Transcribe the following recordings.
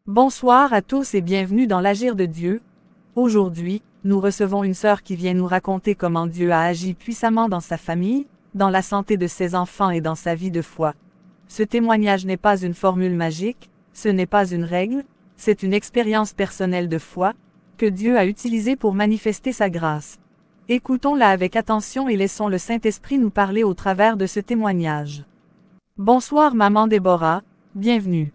Bonsoir à tous et bienvenue dans l'Agir de Dieu. Aujourd'hui, nous recevons une sœur qui vient nous raconter comment Dieu a agi puissamment dans sa famille, dans la santé de ses enfants et dans sa vie de foi. Ce témoignage n'est pas une formule magique, ce n'est pas une règle, c'est une expérience personnelle de foi, que Dieu a utilisée pour manifester sa grâce. Écoutons-la avec attention et laissons le Saint-Esprit nous parler au travers de ce témoignage. Bonsoir Maman Déborah, bienvenue.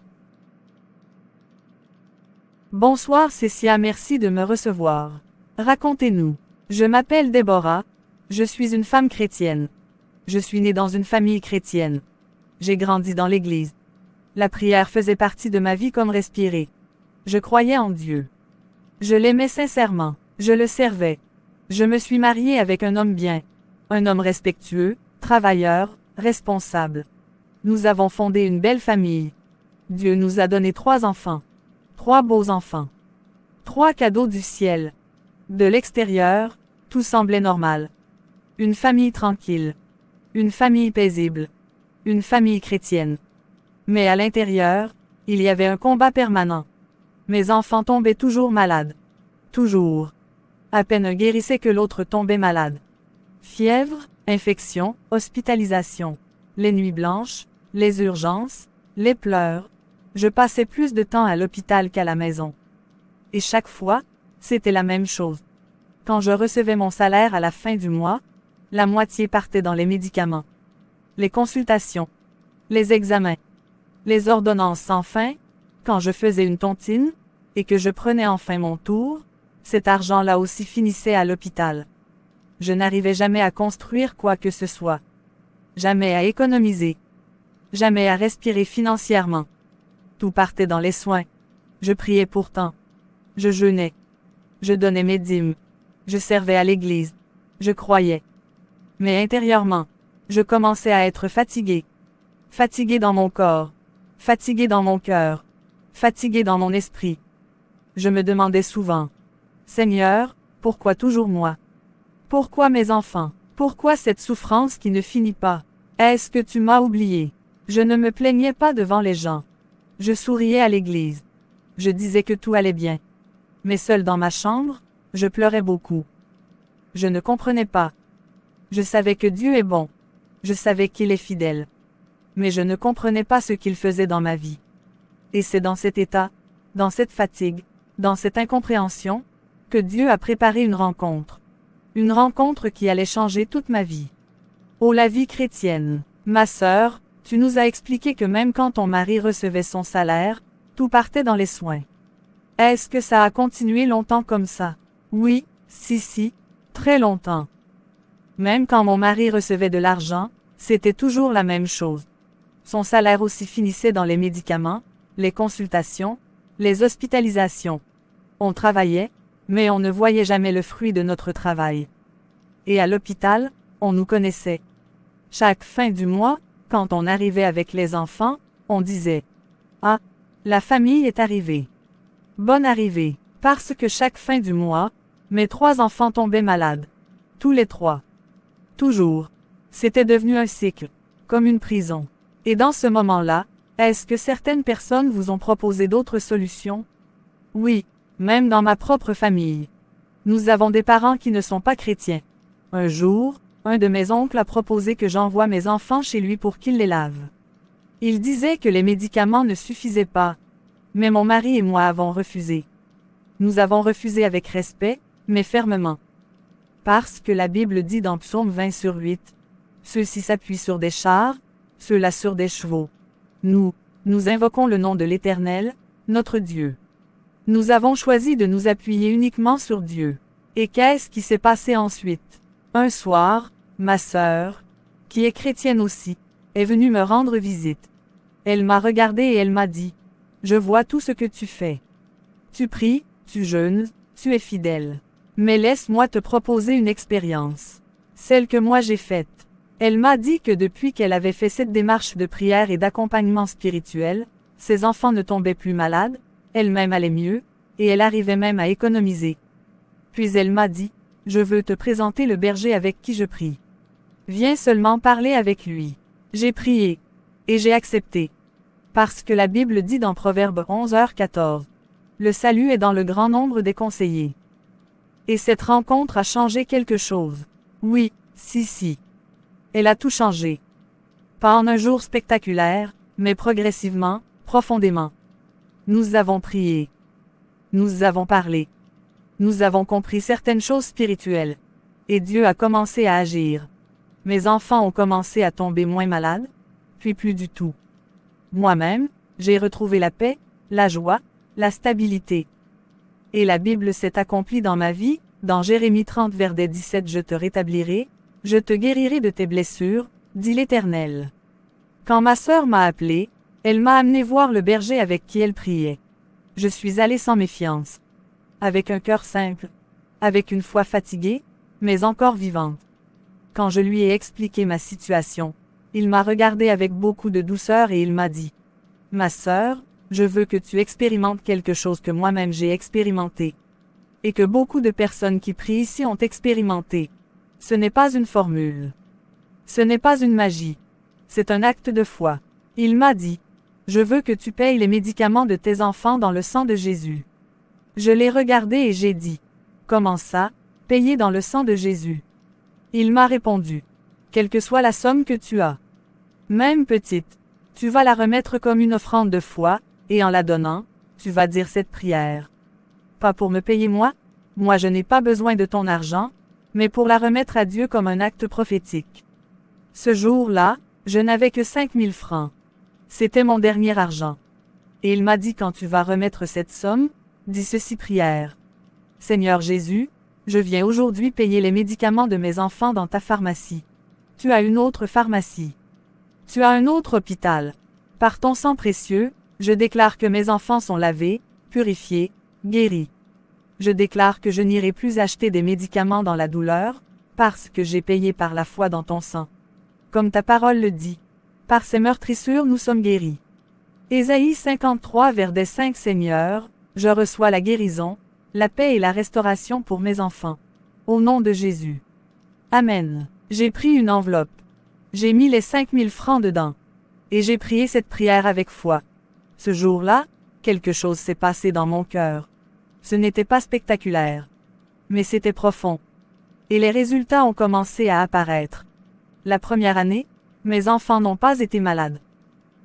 Bonsoir Cécia, merci de me recevoir. Racontez-nous. Je m'appelle Déborah. Je suis une femme chrétienne. Je suis née dans une famille chrétienne. J'ai grandi dans l'église. La prière faisait partie de ma vie comme respirer. Je croyais en Dieu. Je l'aimais sincèrement. Je le servais. Je me suis mariée avec un homme bien. Un homme respectueux, travailleur, responsable. Nous avons fondé une belle famille. Dieu nous a donné 3 enfants. 3 beaux enfants. 3 cadeaux du ciel. De l'extérieur, tout semblait normal. Une famille tranquille. Une famille paisible. Une famille chrétienne. Mais à l'intérieur, il y avait un combat permanent. Mes enfants tombaient toujours malades. Toujours. À peine un guérissait que l'autre tombait malade. Fièvre, infection, hospitalisation. Les nuits blanches, les urgences, les pleurs. Je passais plus de temps à l'hôpital qu'à la maison. Et chaque fois, c'était la même chose. Quand je recevais mon salaire à la fin du mois, la moitié partait dans les médicaments, les consultations, les examens, les ordonnances sans fin. Quand je faisais une tontine, et que je prenais enfin mon tour, cet argent-là aussi finissait à l'hôpital. Je n'arrivais jamais à construire quoi que ce soit. Jamais à économiser. Jamais à respirer financièrement. Tout partait dans les soins. Je priais pourtant. Je jeûnais. Je donnais mes dîmes. Je servais à l'église. Je croyais. Mais intérieurement, je commençais à être fatiguée. Fatiguée dans mon corps. Fatiguée dans mon cœur. Fatiguée dans mon esprit. Je me demandais souvent, Seigneur, pourquoi toujours moi? Pourquoi mes enfants? Pourquoi cette souffrance qui ne finit pas? Est-ce que tu m'as oublié? Je ne me plaignais pas devant les gens. Je souriais à l'église. Je disais que tout allait bien. Mais seule dans ma chambre, je pleurais beaucoup. Je ne comprenais pas. Je savais que Dieu est bon. Je savais qu'il est fidèle. Mais je ne comprenais pas ce qu'il faisait dans ma vie. Et c'est dans cet état, dans cette fatigue, dans cette incompréhension, que Dieu a préparé une rencontre. Une rencontre qui allait changer toute ma vie. Oh la vie chrétienne, ma sœur, tu nous as expliqué que même quand ton mari recevait son salaire, tout partait dans les soins. Est-ce que ça a continué longtemps comme ça? Oui, si, très longtemps. Même quand mon mari recevait de l'argent, c'était toujours la même chose. Son salaire aussi finissait dans les médicaments, les consultations, les hospitalisations. On travaillait, mais on ne voyait jamais le fruit de notre travail. Et à l'hôpital, on nous connaissait. Chaque fin du mois, quand on arrivait avec les enfants, on disait « Ah, la famille est arrivée. Bonne arrivée. » Parce que chaque fin du mois, mes 3 enfants tombaient malades. Tous les 3. Toujours. C'était devenu un cycle, comme une prison. Et dans ce moment-là, est-ce que certaines personnes vous ont proposé d'autres solutions? Oui, même dans ma propre famille. Nous avons des parents qui ne sont pas chrétiens. Un jour, un de mes oncles a proposé que j'envoie mes enfants chez lui pour qu'il les lave. Il disait que les médicaments ne suffisaient pas. Mais mon mari et moi avons refusé. Nous avons refusé avec respect, mais fermement. Parce que la Bible dit dans Psaume 20/8, « Ceux-ci s'appuient sur des chars, ceux-là sur des chevaux. » Nous invoquons le nom de l'Éternel, notre Dieu. Nous avons choisi de nous appuyer uniquement sur Dieu. Et qu'est-ce qui s'est passé ensuite? Un soir, ma sœur, qui est chrétienne aussi, est venue me rendre visite. Elle m'a regardée et elle m'a dit, « Je vois tout ce que tu fais. Tu pries, tu jeûnes, tu es fidèle. Mais laisse-moi te proposer une expérience. Celle que moi j'ai faite. » Elle m'a dit que depuis qu'elle avait fait cette démarche de prière et d'accompagnement spirituel, ses enfants ne tombaient plus malades, elle-même allait mieux, et elle arrivait même à économiser. Puis elle m'a dit, « Je veux te présenter le berger avec qui je prie. Viens seulement parler avec lui. » J'ai prié. Et j'ai accepté. Parce que la Bible dit dans Proverbe 11h14. Le salut est dans le grand nombre des conseillers. Et cette rencontre a changé quelque chose. Oui, si. Elle a tout changé. Pas en un jour spectaculaire, mais progressivement, profondément. Nous avons prié. Nous avons parlé. Nous avons compris certaines choses spirituelles. Et Dieu a commencé à agir. Mes enfants ont commencé à tomber moins malades, puis plus du tout. Moi-même, j'ai retrouvé la paix, la joie, la stabilité. Et la Bible s'est accomplie dans ma vie, dans Jérémie 30 verset 17 je te rétablirai, je te guérirai de tes blessures, dit l'Éternel. Quand ma sœur m'a appelé, elle m'a amené voir le berger avec qui elle priait. Je suis allé sans méfiance. Avec un cœur simple. Avec une foi fatiguée, mais encore vivante. Quand je lui ai expliqué ma situation, il m'a regardé avec beaucoup de douceur et il m'a dit, « Ma sœur, je veux que tu expérimentes quelque chose que moi-même j'ai expérimenté. Et que beaucoup de personnes qui prient ici ont expérimenté. Ce n'est pas une formule. Ce n'est pas une magie. C'est un acte de foi. » Il m'a dit, « Je veux que tu payes les médicaments de tes enfants dans le sang de Jésus. » Je l'ai regardé et j'ai dit, « Comment ça, payer dans le sang de Jésus? » Il m'a répondu, « Quelle que soit la somme que tu as, même petite, tu vas la remettre comme une offrande de foi, et en la donnant, tu vas dire cette prière. Pas pour me payer moi je n'ai pas besoin de ton argent, mais pour la remettre à Dieu comme un acte prophétique. » Ce jour-là, je n'avais que 5000 francs. C'était mon dernier argent. Et il m'a dit quand tu vas remettre cette somme, dis ceci prière. Seigneur Jésus, je viens aujourd'hui payer les médicaments de mes enfants dans ta pharmacie. Tu as une autre pharmacie. Tu as un autre hôpital. Par ton sang précieux, je déclare que mes enfants sont lavés, purifiés, guéris. Je déclare que je n'irai plus acheter des médicaments dans la douleur, parce que j'ai payé par la foi dans ton sang. Comme ta parole le dit. Par ces meurtrissures nous sommes guéris. Ésaïe 53 verset 5 Seigneur, je reçois la guérison, la paix et la restauration pour mes enfants. Au nom de Jésus. Amen. J'ai pris une enveloppe. J'ai mis les 5000 francs dedans. Et j'ai prié cette prière avec foi. Ce jour-là, quelque chose s'est passé dans mon cœur. Ce n'était pas spectaculaire. Mais c'était profond. Et les résultats ont commencé à apparaître. La première année, mes enfants n'ont pas été malades.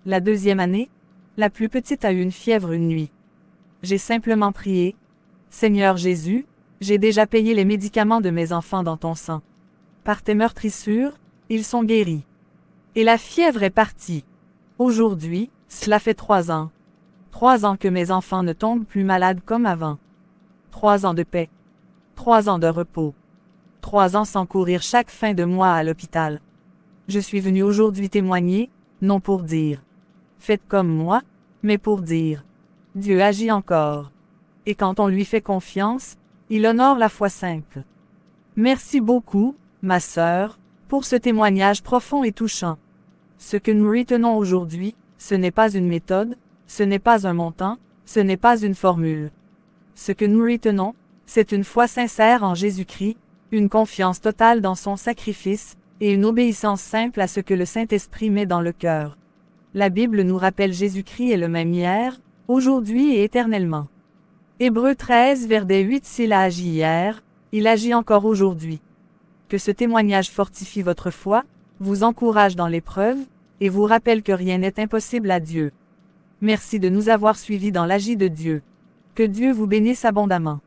La deuxième année, la plus petite a eu une fièvre une nuit. J'ai simplement prié, « Seigneur Jésus, j'ai déjà payé les médicaments de mes enfants dans ton sang. Par tes meurtrissures, ils sont guéris. » Et la fièvre est partie. Aujourd'hui, cela fait 3 ans. 3 ans que mes enfants ne tombent plus malades comme avant. 3 ans de paix. 3 ans de repos. 3 ans sans courir chaque fin de mois à l'hôpital. Je suis venu aujourd'hui témoigner, non pour dire « Faites comme moi », mais pour dire « Dieu agit encore. » Et quand on lui fait confiance, il honore la foi simple. Merci beaucoup, ma sœur, pour ce témoignage profond et touchant. Ce que nous retenons aujourd'hui, ce n'est pas une méthode, ce n'est pas un montant, ce n'est pas une formule. Ce que nous retenons, c'est une foi sincère en Jésus-Christ, une confiance totale dans son sacrifice, et une obéissance simple à ce que le Saint-Esprit met dans le cœur. La Bible nous rappelle Jésus-Christ est le même hier, aujourd'hui et éternellement. Hébreux 13 verset 8 S'il a agi hier, il agit encore aujourd'hui. Que ce témoignage fortifie votre foi, vous encourage dans l'épreuve, et vous rappelle que rien n'est impossible à Dieu. Merci de nous avoir suivis dans l'agit de Dieu. Que Dieu vous bénisse abondamment.